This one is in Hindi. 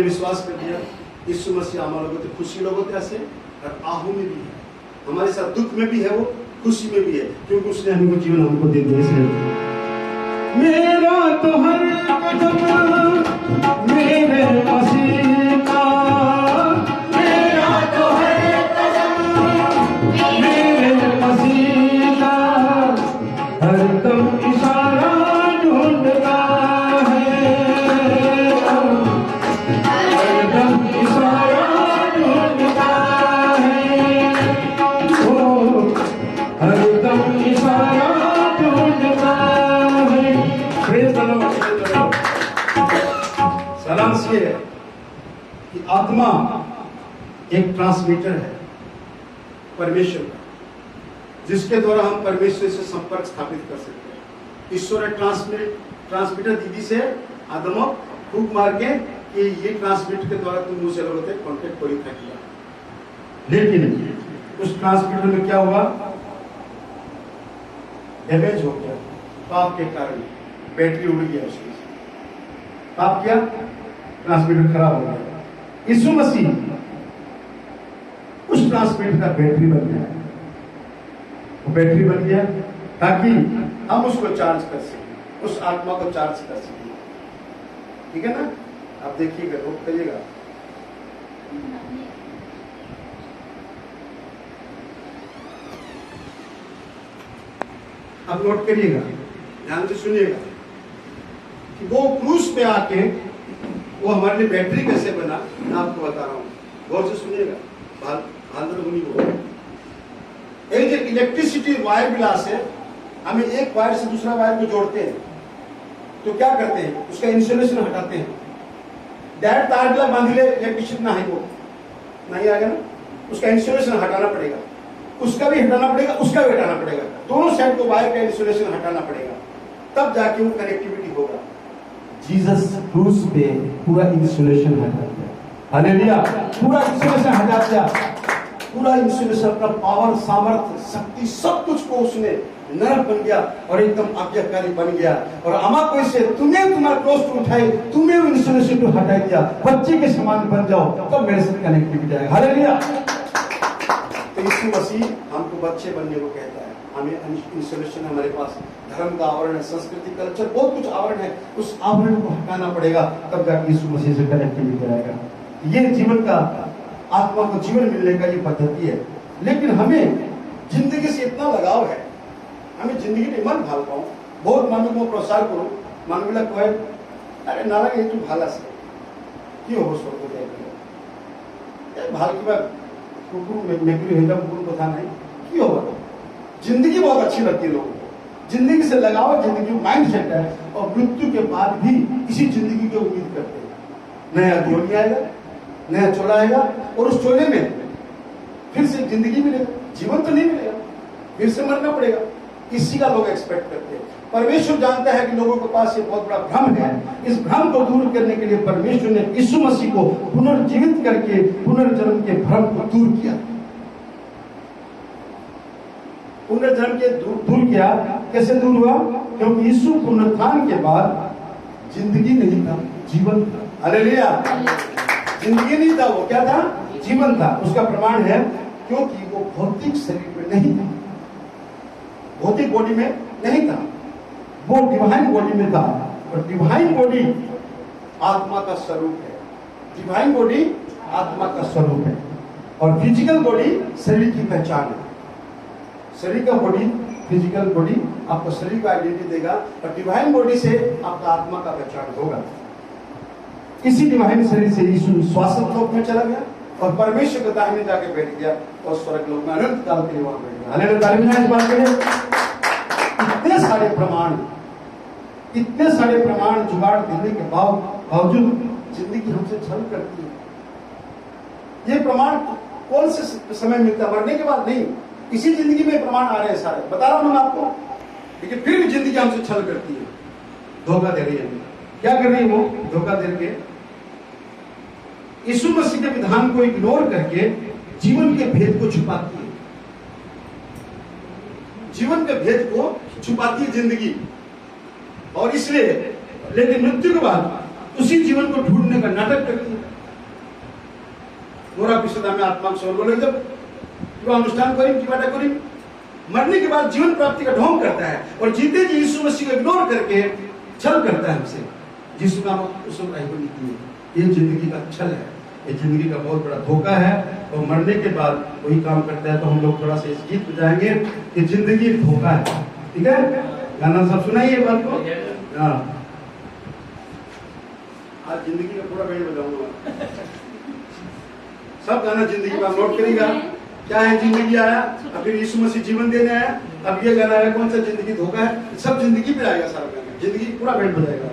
विश्वास कर दिया यीशु मसीह हमारे लोगों को खुशी लोगों से और आहू में भी है, हमारे साथ दुख में भी है, वो खुशी में भी है, क्योंकि उसने हमको जीवन हमको दे दिया। इसलिए मेरा तो हर कदम मेरे मसीह का, मेरा तो हर कदम मेरे मसीह का, हर दम इशारा ढूंढता है, हर दम इशारा ढूंढता है, ओ हर दम इशारा ढूंढता है। सारांश ये है कि आत्मा एक ट्रांसमीटर है परमेश्वर का, जिसके द्वारा हम परमेश्वर से संपर्क स्थापित कर सकते हैं। ईश्वर ने ट्रांसमीटर दीदी से आदम फूक मार के कि ये ट्रांसमीटर के द्वारा तुम मुझसे लोगों कॉन्टेक्ट कोई था किया, लेकिन उस ट्रांसमीटर में क्या हुआ, डैमेज हो गया पाप के कारण, बैटरी उड़ गया उसकी, पाप किया, ट्रांसमीटर खराब हो गया। यीशु मसीह उस ट्रांसमीटर का बैटरी बन गया, वो बैटरी बन गया ताकि हम उसको चार्ज कर सकें, उस आत्मा को चार्ज कर सकें। ठीक है ना? आप देखिएगा, नोट करिएगा। आप नोट करिएगा, ध्यान से सुनिएगा कि वो क्रूस पे आके वो हमारे लिए बैटरी कैसे बना, मैं आपको बता रहा हूँ, गौर से सुनिएगा। एक जो इलेक्ट्रिसिटी वायर ग्लास है, हमें एक वायर से दूसरा वायर को जोड़ते हैं तो क्या करते हैं, उसका इंसुलेशन हटाते हैं। डायरेक्ट तार गला बांध ले इलेक्ट्रिसिटी ना है वो नहीं आएगा ना, उसका इंसुलेशन हटाना पड़ेगा, उसका भी हटाना पड़ेगा, उसका भी हटाना पड़ेगा, दोनों साइड को वायर का इंसुलेशन हटाना पड़ेगा, तब जाके वो कनेक्टिविटी होगा। जीसस क्रूस पे पूरा इंसुलेशन हटा दिया, हालेलुया, पूरा इंसुलेशन हटा दिया, पूरा इंसुलेशन का पावर, सामर्थ्य, शक्ति, सब कुछ को उसने नरम बन गया और एकदम आज्ञाकारी बन गया। और अमा कोई से तुम्हें तुम्हारा क्रोस उठाए, तुम्हें इंसुलेशन को हटा दिया, बच्चे के समान बन जाओ, तब मेरे से कनेक्टिविटी आएगा। हालेलुया। तो यीशु मसीह हमको बच्चे बनने को कहता है, हमें इंसुलेशन हमारे पास धर्म का आवरण है, संस्कृति, कल्चर, बहुत कुछ आवरण है, उस आवरण को हटाना पड़ेगा, तब जाके यीशु मसीह से कनेक्टिविटी आएगा। ये जीवन का, आत्मा को जीवन मिलने का ये पद्धति है। लेकिन हमें जिंदगी से इतना लगाव है, हमें जिंदगी में मन भाल पाऊं, बहुत मानो को प्रोत्साहन करूं, मानो बोला कोई अरे नाला ये तू भाला से क्यों हो सोचो दे भाल की बात कुकुर में मेकरी हिंदा कुकुर को था नहीं क्यों हो। जिंदगी बहुत अच्छी लगती है लोगों को, जिंदगी से लगाव, जिंदगी माइंड सेट है, और मृत्यु के बाद भी इसी जिंदगी की उम्मीद करते हैं। नया जोड़ी आएगा, नया चोला आएगा, और उस चोले में फिर से जिंदगी मिलेगा, जीवन तो नहीं मिलेगा, फिर से मरना पड़ेगा। इसी का लोग एक्सपेक्ट करते हैं। परमेश्वर जानता है कि लोगों के पास ये बहुत बड़ा भ्रम है। इस भ्रम को दूर करने के लिए परमेश्वर ने यीशु मसीह को पुनर्जीवित करके पुनर्जन्म के भ्रम को दूर किया। पुनर्जन्म के दूर किया, कैसे दूर हुआ? क्योंकि यीशु पुनरुत्थान के बाद जिंदगी नहीं था, जीवन था। हालेलुया। जिंदगी नहीं था, वो क्या था? जीवन था। उसका प्रमाण है क्योंकि वो भौतिक शरीर में नहीं था, भौतिक बॉडी में नहीं था, वो डिवाइन बॉडी में था। और डिवाइन बॉडी आत्मा का स्वरूप है, डिवाइन बॉडी आत्मा का स्वरूप है, और फिजिकल बॉडी शरीर की पहचान है। शरीर का बॉडी, फिजिकल बॉडी आपको शरीर का आइडेंटिटी देगा, और डिवाइन बॉडी से आपका आत्मा का पहचान होगा। इसी डिवाइन शरीर से यीशु शाश्वत लोक में चला गया और परमेश्वर के दाहिने जाके बैठ गया, और स्वर्ग लोक में अनंत काल के लिए वहां बैठ गया। हालेलुया। इस बात के लिए इतने सारे प्रमाण जुगाड़ देने के बावजूद जिंदगी हमसे छल करती है। ये प्रमाण कौन से समय मिलता है? मरने के बाद नहीं, इसी जिंदगी में प्रमाण आ रहे हैं सारे, बता रहा हूं मैं आपको। लेकिन फिर भी जिंदगी हमसे छल करती है, धोखा दे रही है। क्या कर रही है वो? धोखा दे के यीशु मसीह के विधान को इग्नोर करके जीवन के भेद को छुपाती है, जीवन के भेद को छुपाती है जिंदगी। और इसलिए लेकिन मृत्यु के बाद उसी जीवन को ढूंढने का नाटक कर लिया। मोरा पिछड़ा में आत्मा को सवाल बोले जब अनुष्ठान करीम की बात करीम, मरने के बाद जीवन प्राप्ति का ढोंग करता है और जीते जी यीशु मसीह को इग्नोर करके छल करता है हमसे। यीशु का ये जिंदगी का छल है, ये जिंदगी का बहुत बड़ा धोखा है और मरने के बाद वही काम करता है। तो हम लोग थोड़ा सा इस गीत पे जाएंगे कि जिंदगी एक धोखा है। ठीक है, गाना सब सुनाइए बात को। हाँ, आज जिंदगी का पूरा बैंड बजाऊंगा, सब गाना जिंदगी का नोट करेगा। क्या है जिंदगी आया, अब फिर यीशु मसीह जीवन देने आया, अब ये गाना है कौन सा जिंदगी धोखा है, सब जिंदगी पे आएगा सारा गाना, जिंदगी पूरा बैंड बजाएगा।